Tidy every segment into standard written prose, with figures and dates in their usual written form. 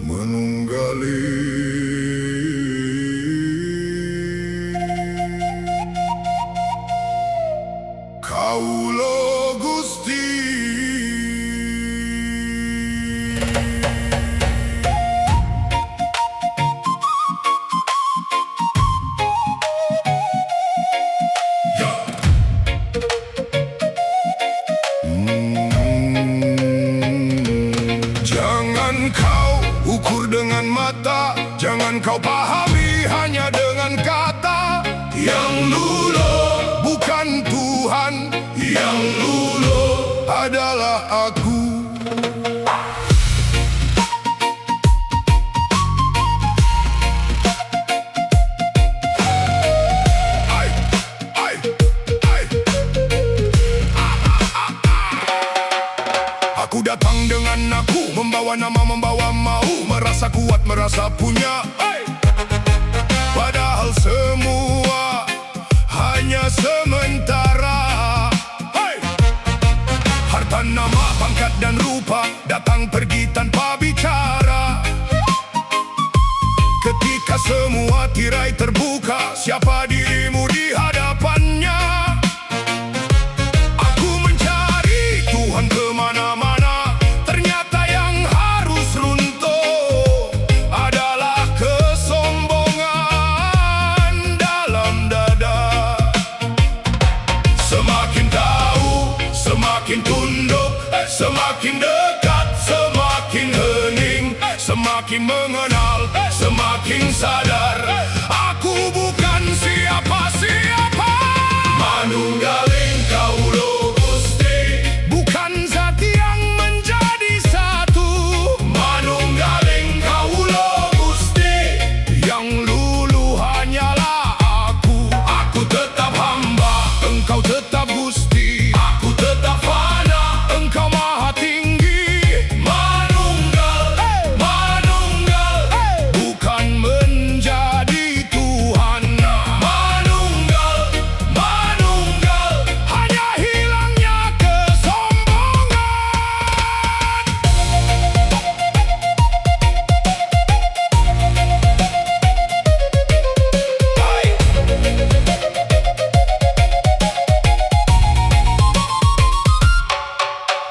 menunggali Kaulo Gusti. Jangan kau ukur dengan mata, jangan kau pahami hanya dengan kata. Yang luluh bukan Tuhan, yang luluh adalah aku. Aku datang dengan aku, membawa nama, membawa mau, merasa kuat, merasa punya. Padahal semua hanya sementara. Harta, nama, pangkat dan rupa datang pergi tanpa bicara. Ketika semua tirai terbuka, siapa dirimu di hadapannya? Aku mencari Tuhan kemana-mana, ternyata yang harus runtuh adalah kesombongan dalam dada. Semakin tahu, semakin tunduk, semakin dekat, semakin hening, semakin mengenal, semakin sadar aku bukan siapa-siapa. Manunggaling Kaulo Gusti, bukan zat yang menjadi satu. Manunggaling Kaulo Gusti, yang luluh hanyalah aku. Aku tetap hamba, engkau tetap Gusti. Aku tetap fana, engkau maha tinggi. Manunggal, manunggal, bukan menjadi Tuhan. Manunggal, manunggal, hanya hilangnya kesombongan.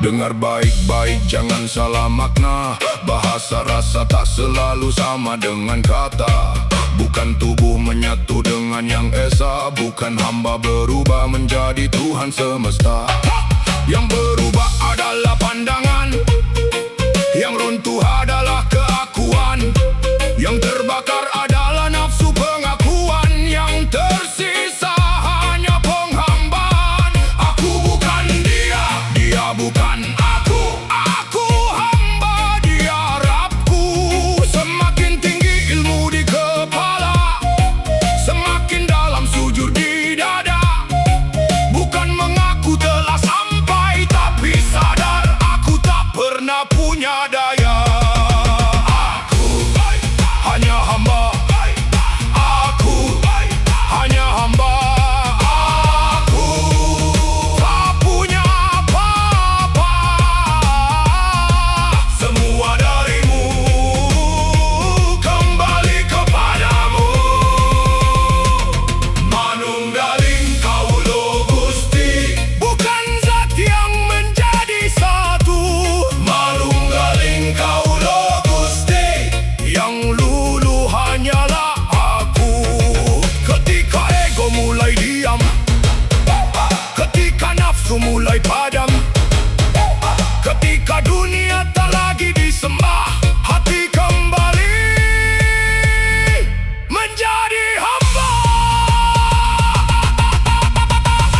Dengar baik-baik, jangan salah makna. Bahasa rasa tak selalu sama dengan kata. Bukan tubuh menyatu dengan yang esa, bukan hamba berubah menjadi Tuhan semesta. Yang berubah adalah pandangan, yang runtuh adalah keakuan, yang terbakar adalah nafsu pengakuan, yang tersisa hanya penghambaan. Aku bukan dia, dia bukan aku. Aku hamba, dia Rabku. Semakin tinggi ilmu di kepala, semakin dalam sujud di dada. Bukan mengaku telah sampai, tapi sadar aku tak pernah punya daya. Aku hanya hamba, aku hanya hamba. Aku tak punya apa-apa, semua darimu kembali kepadamu. Manunggaling Kaulo Gusti, bukan zat yang menjadi satu. Manunggaling Kaulo Gusti, yang luluh hanyalah aku. Ketika ego mulai diam, ketika nafsu mulai padam, ketika dunia tak lagi disembah, hati kembali menjadi hamba.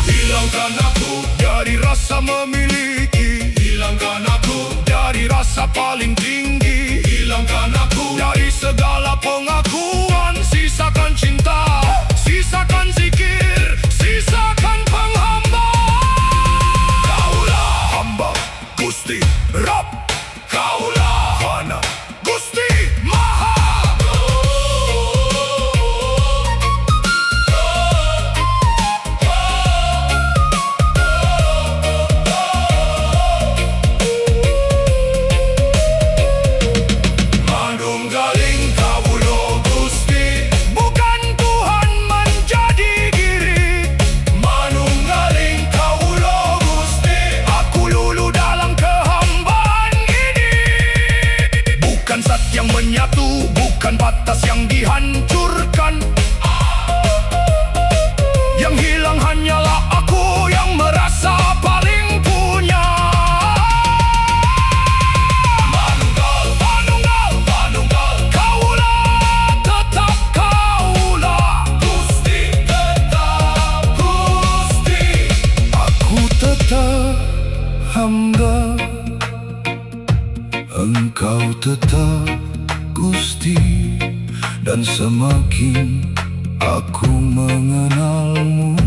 Hilangkan aku dari rasa memiliki, hilangkan aku dari rasa paling tinggi, hilangkan aku dari segala pengakuan. Sisakan cinta, sisakan zikir, sisakan penghambaan. Kaulah hamba Gusti Rab, kaulah fana Gusti Maha. Engkau tetap Gusti, dan semakin aku mengenalmu,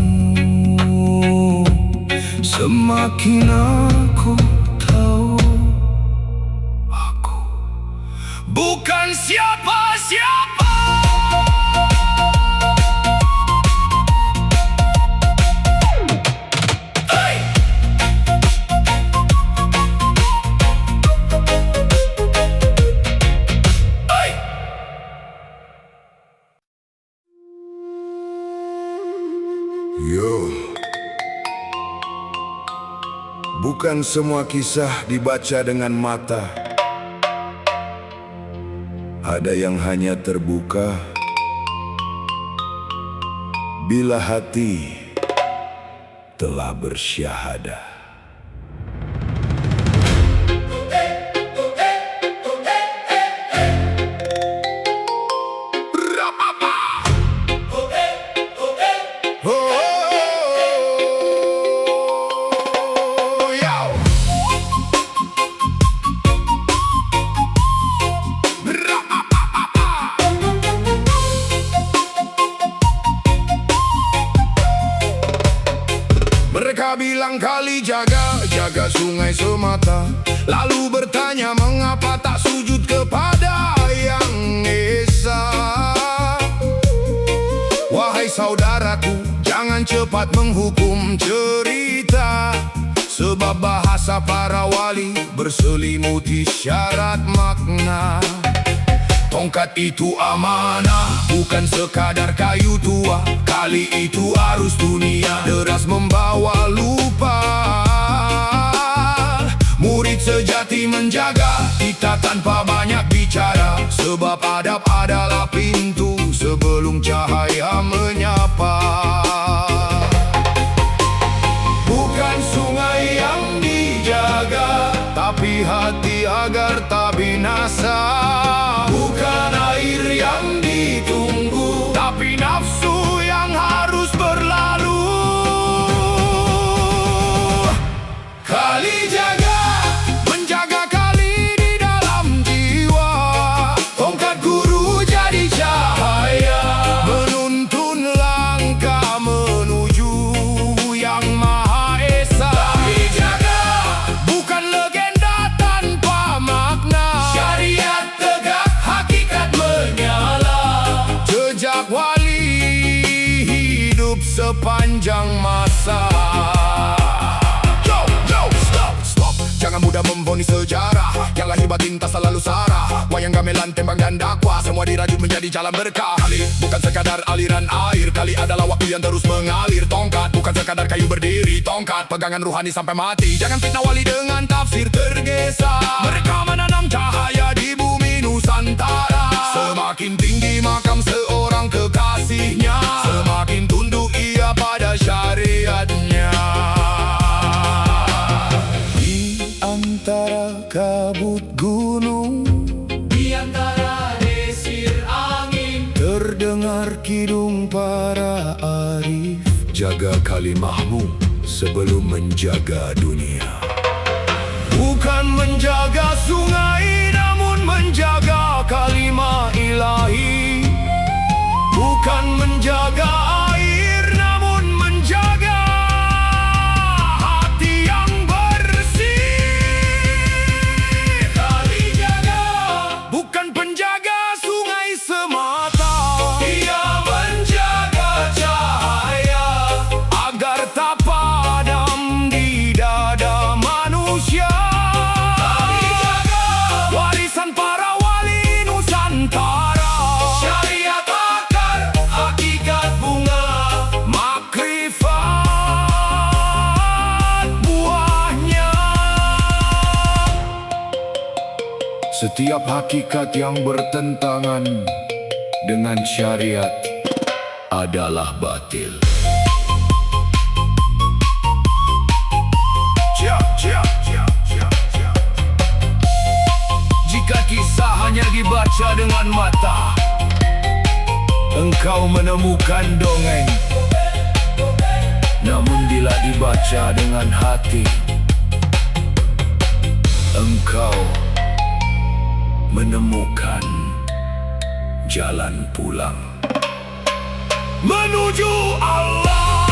semakin aku tahu aku bukan siapa-siapa. Yo, bukan semua kisah dibaca dengan mata. Ada yang hanya terbuka bila hati telah bersyahadah. Mereka bilang kali jaga sungai semata, lalu bertanya mengapa tak sujud kepada Yang Esa. Wahai saudaraku, jangan cepat menghukum cerita, sebab bahasa para wali berselimuti syarat makna. Tongkat itu amanah, bukan sekadar kayu tua. Kali itu arus dunia deras membawa lupa. Murid sejati menjaga kita tanpa banyak bicara, sebab adab adalah pintu sebelum cahaya menyapa. Bukan sungai yang dijaga, tapi hati agar tak binasa. Bukan air yang ditunggu, tapi nafsu yang harus berlalu. Kali jaga, menjaga kali di dalam jiwa. Tongkat guru jadi cahaya, menuntun langkah menuju Yang Maha Esa. Kali jaga, bukan legenda tanpa makna. Syariat tegak, hakikat menyala. Jejak wali hidup sepanjang masa. Stop, jangan mudah memvonis sejarah. Yang lahir batin tak selalu sarah. Wayang gamelan, tembang dan dakwah, semua dirajut menjadi jalan berkah. Kali bukan sekadar aliran air, kali adalah waktu yang terus mengalir. Tongkat bukan sekadar kayu berdiri, tongkat pegangan ruhani sampai mati. Jangan fitnah wali dengan tafsir tergesa. Mereka menanam cahaya di bumi Nusantara. Semakin tinggi makam seorang kekasihnya, semakin tunduk ia pada syariatnya. Di antara kabut gunung, di antara desir angin, terdengar kidung para arif. Jaga kalimahmu sebelum menjaga dunia. Bukan menjaga sungai, namun menjaga kalimah ilahi. Bukan menjaga air, namun menjaga hati yang bersih. Kali jaga, bukan penjaga sungai semata. Dia menjaga cahaya agar tak padam di dada manusia. Kali jaga, warisan para wali Nusantara. Syariat akar, hakikat bunga, makrifat buahnya. Setiap hakikat yang bertentangan dengan syariat adalah batil. Jika kisah hanya dibaca dengan mata, engkau menemukan dongeng. Namun bila dibaca dengan hati, engkau menemukan jalan pulang menuju Allah.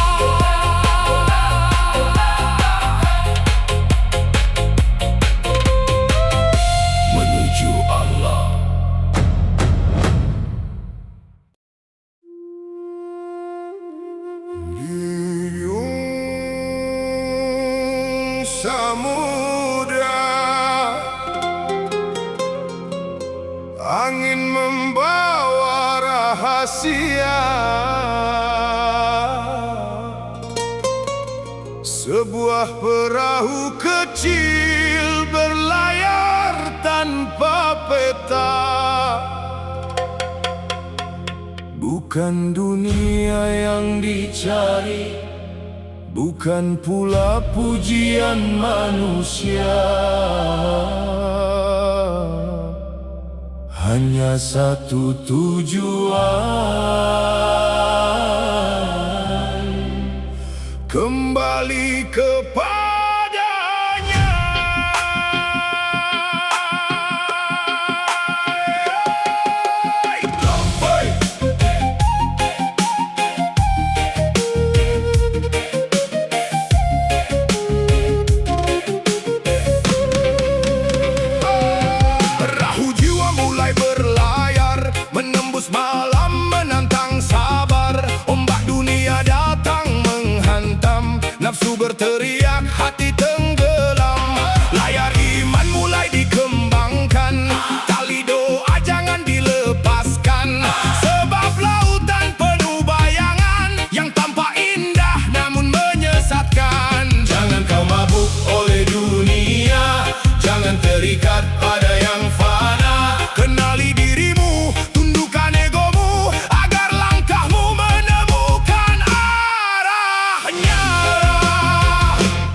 Menuju Allah. Duyung samudra, angin membawa rahasia, sebuah perahu kecil berlayar tanpa peta. Bukan dunia yang dicari, bukan pula pujian manusia, hanya satu tujuan: kembali kepadanya. Perahu jiwa mulai berlayar, menembus malam menantang sabar. Ombak dunia datang menghantam, nafsu berteriak, hati tenggelam. Layar iman mulai dikembangkan, tali doa jangan dilepaskan. Sebab lautan penuh bayangan yang tampak indah namun menyesatkan. Jangan kau mabuk oleh dunia, jangan terikat pada yang fana. Kenali dirimu, tundukkan egomu, agar langkahmu menemukan arahnya.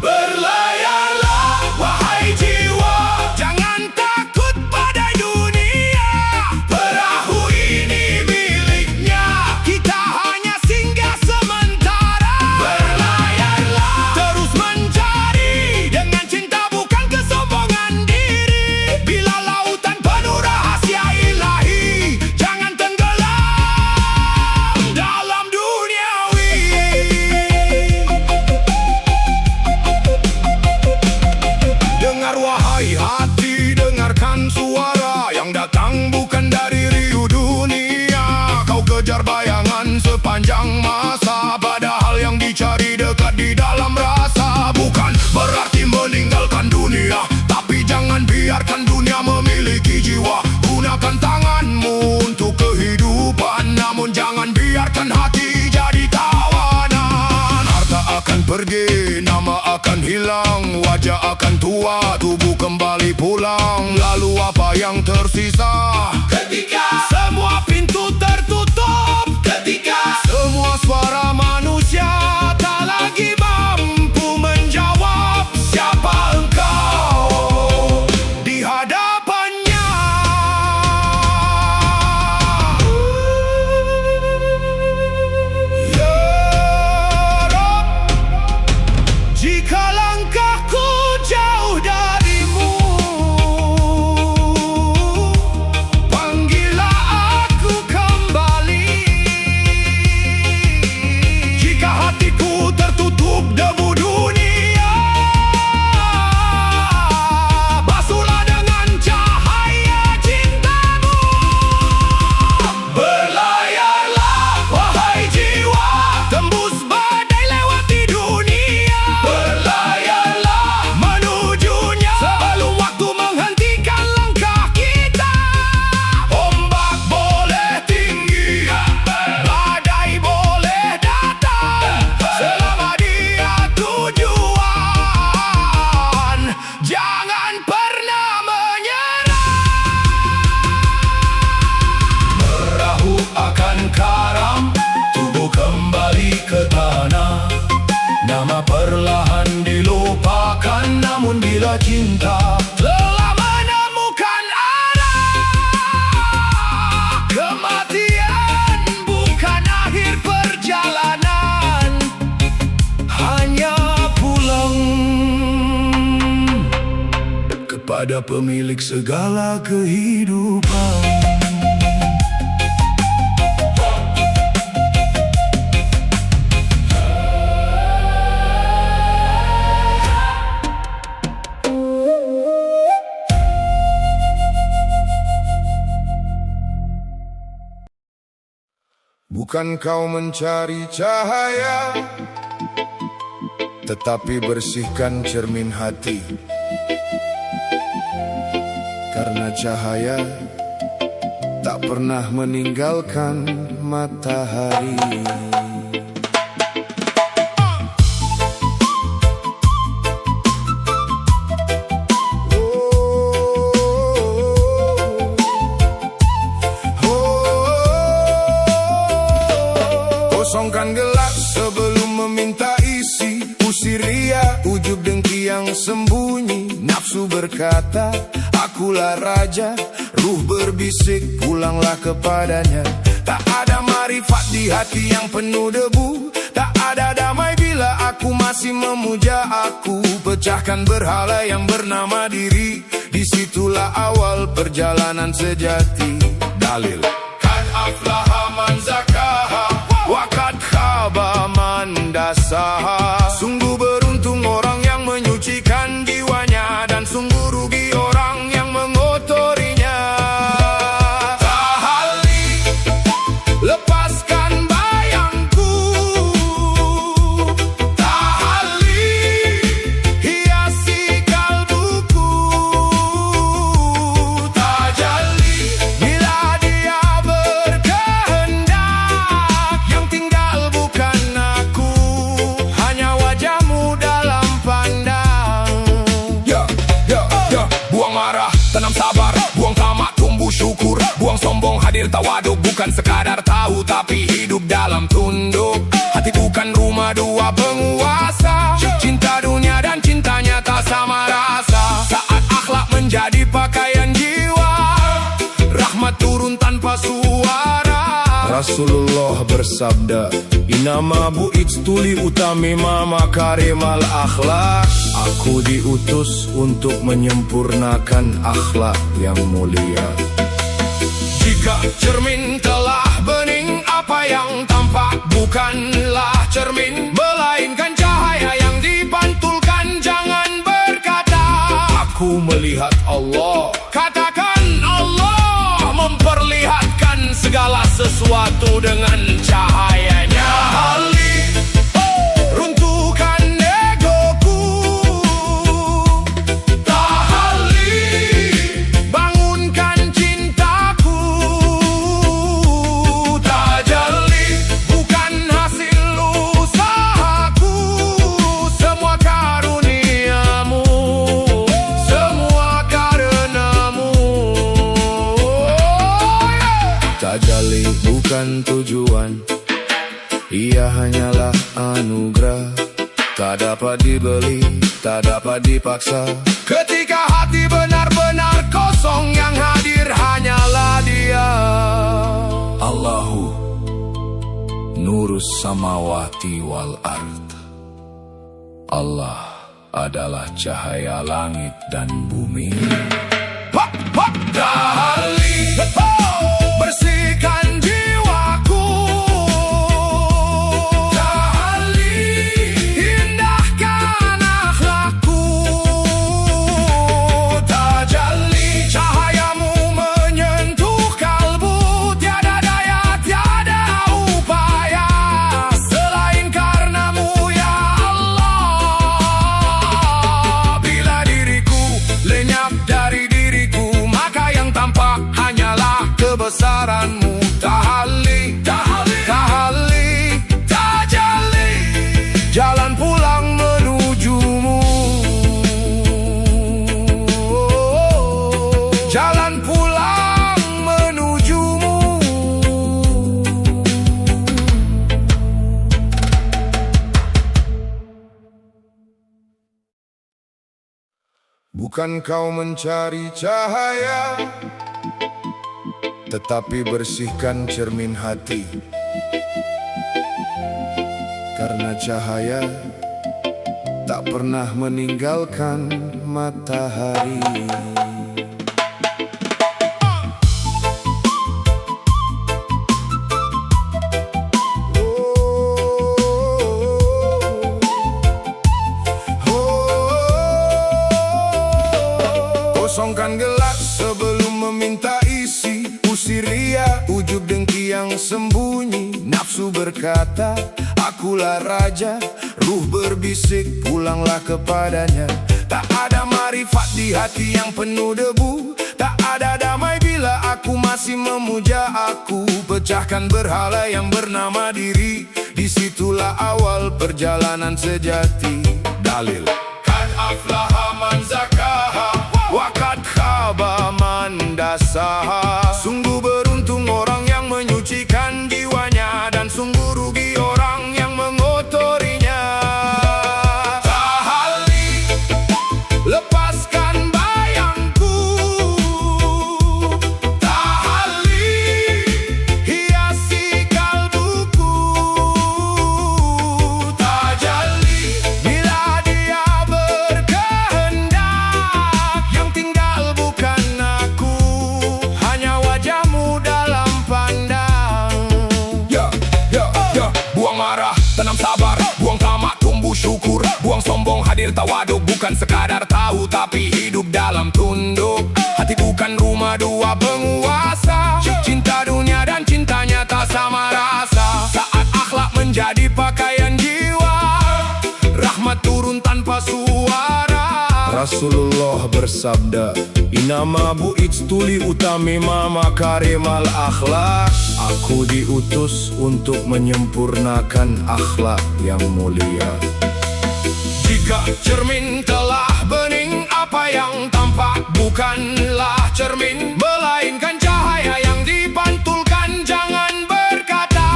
Berlayarlah wahai jiwa, jangan takut pada dunia. Perahu ini miliknya, kita hanya singgah sementara. Berlayarlah terus mencari, dengan cinta bukan kesombongan diri. Bila lautan penuh rahasia ilahi, jangan tenggelam dalam duniawi. Dengar wahai hati, dengarkan suara yang datang bukan dari riuh dunia. Kau kejar bayangan sepanjang masa, padahal yang dicari dekat di dalam rasa. Bukan berarti meninggalkan dunia, tapi jangan biarkan dunia memiliki jiwa. Gunakan tanganmu untuk kehidupan, namun jangan biarkan hati jadi tawanan. Harta akan pergi, nama akan hilang, wajah akan tua, tubuh kembali pulang. Lalu apa yang tersisa ketika semua pintu tertutup? Ketika semua suara manusia tak lagi mampu menjawab siapa engkau di hadapannya. Ya Rabb, jika langkahku jauh darimu, panggillah aku kembali. Jika hatiku tertutup debu dunia, basuhlah dengan cahaya cintamu. Berlayarlah wahai jiwa, tembus badai lewati dunia. Berlayarlah menujunya, sebelum waktu menghentikan langkah kita. Ombak boleh tinggi, badai boleh datang, selama dia tujuan, jangan pernah menyerah. Perahu akan karam, tubuh kembali ke tanah. Nama perlahan dilupakan, namun bila cinta telah menemukan arah, kematian bukan akhir perjalanan, hanya pulang ke kepada pemilik segala kehidupan. Bukan kau mencari cahaya, tetapi bersihkan cermin hati. Karena cahaya tak pernah meninggalkan matahari. Kosongkan gelas sebelum meminta isi. Usir ria, ujub dengki yang sembunyi. Nafsu berkata, akulah raja. Ruh berbisik, pulanglah kepadanya. Tak ada marifat di hati yang penuh debu. Tak ada damai bila aku masih memuja aku. Pecahkan berhala yang bernama diri. Disitulah awal perjalanan sejati. Dalil Kad aflaha man zakaha wa kad khaba man dasaha. Sungguh beruntung orang yang menyucikan jiwanya, dan sungguh rugi orang yang mengotorinya. Tahalli, lepaskan bayangku. Tahalli, hiasi kalbuku. Tajalli, bila dia berkehendak, yang tinggal bukan aku, hanya wajahmu dalam pandang. Buang marah, tanam sabar. Buang tamak, tumbuh syukur. Buang sombong, hadir tawaduk. Bukan sekadar tahu, tapi hidup dalam tunduk. Hati bukan rumah dua penguasa. Cinta dunia dan cintanya tak sama rasa. Saat akhlak menjadi pakaian jiwa, rahmat turun tanpa suara. Rasulullah bersabda, Inama bu'itstu li utamima makarimal akhlak. Aku diutus untuk menyempurnakan akhlak yang mulia. Jika cermin telah bening, apa yang tampak bukanlah cermin, melainkan cahaya yang dipantulkan. Jangan berkata, aku melihat Allah. Katakan Allah memperlihatkan segala sesuatu dengan cahayanya. Tahalli, runtuhkan egoku. Tahalli, bangunkan cintaku. Tajalli, bukan hasil usahaku, semua karuniamu, semua karenamu. Tajalli bukan tujuan, ia hanyalah anugerah. Tak dapat dibeli, tak dapat dipaksa. Ketika hati benar-benar kosong, yang hadir hanyalah Dia. Allahu nurus samawati wal ard. Allah adalah cahaya langit dan bumi. Tahalli, bersihkan jiwaku. Tahalli, indahkan akhlakku. Tajalli, cahayamu menyentuh kalbu. Tiada daya, tiada upaya selain karenamu ya Allah. Bila diriku lenyap dari diriku, maka yang tampak hanyalah kebesaranmu. Tahalli, tahalli, tahalli, tajalli, jalan pulang menujumu. Jalan pulang menujumu. Bukan kau mencari cahaya, tetapi bersihkan cermin hati. Karena cahaya tak pernah meninggalkan matahari. Kosongkan gelas sebelum meminta isi. Usir ria, ujub dengki yang sembunyi. Nafsu berkata, akulah raja. Ruh berbisik, pulanglah kepadanya. Tak ada marifat di hati yang penuh debu. Tak ada damai bila aku masih memuja aku. Pecahkan berhala yang bernama diri. Disitulah awal perjalanan sejati. Dalil Kad aflaha man zakaha wa kad khaba man dasaha. Sungguh beruntung orang yang menyucikan jiwanya, dan sungguh rugi orang yang mengotorinya. Tahalli, lepaskan bayangku. Tahalli, hiasi kalbuku. Tajalli, bila dia berkehendak, yang tinggal bukan aku, hanya wajahmu dalam pandang. Buang marah, tanam sabar. Buang tamak, tumbuh syukur. Buang sombong, hadir tawaduk. Bukan sekadar tahu, tapi hidup dalam tunduk. Hati bukan rumah dua penguasa. Cinta dunia dan cintanya tak sama rasa. Saat akhlak menjadi pakaian jiwa, rahmat turun tanpa suara. Rasulullah bersabda, Inama bu'itstuli utamima makarimal akhlak. Aku diutus untuk menyempurnakan akhlak yang mulia. Jika cermin telah bening, apa yang tampak bukanlah cermin, melainkan cahaya yang dipantulkan. Jangan berkata,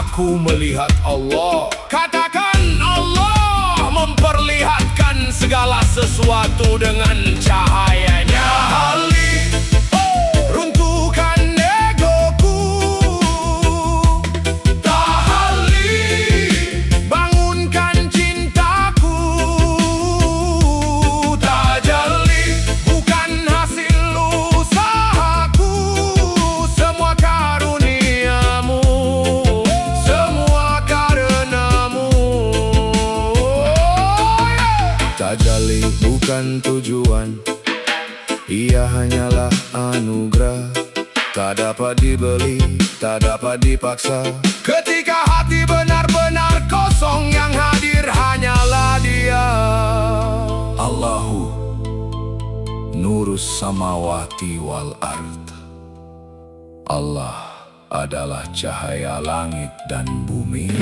aku melihat Allah. Katakan Allah memperlihatkan segala sesuatu dengan cahayanya. Tahalli, runtuhkan egoku. Tahalli, bangunkan cintaku. Tajalli, bukan hasil usahaku, semua karuniamu, semua karenamu. Tajalli bukan tujuan, ia hanyalah anugerah. Tak dapat dibeli, tak dapat dipaksa. Ketika hati benar-benar kosong, yang hadir hanyalah Dia. Allahu nurus samawati wal ard. Allah adalah cahaya langit dan bumi.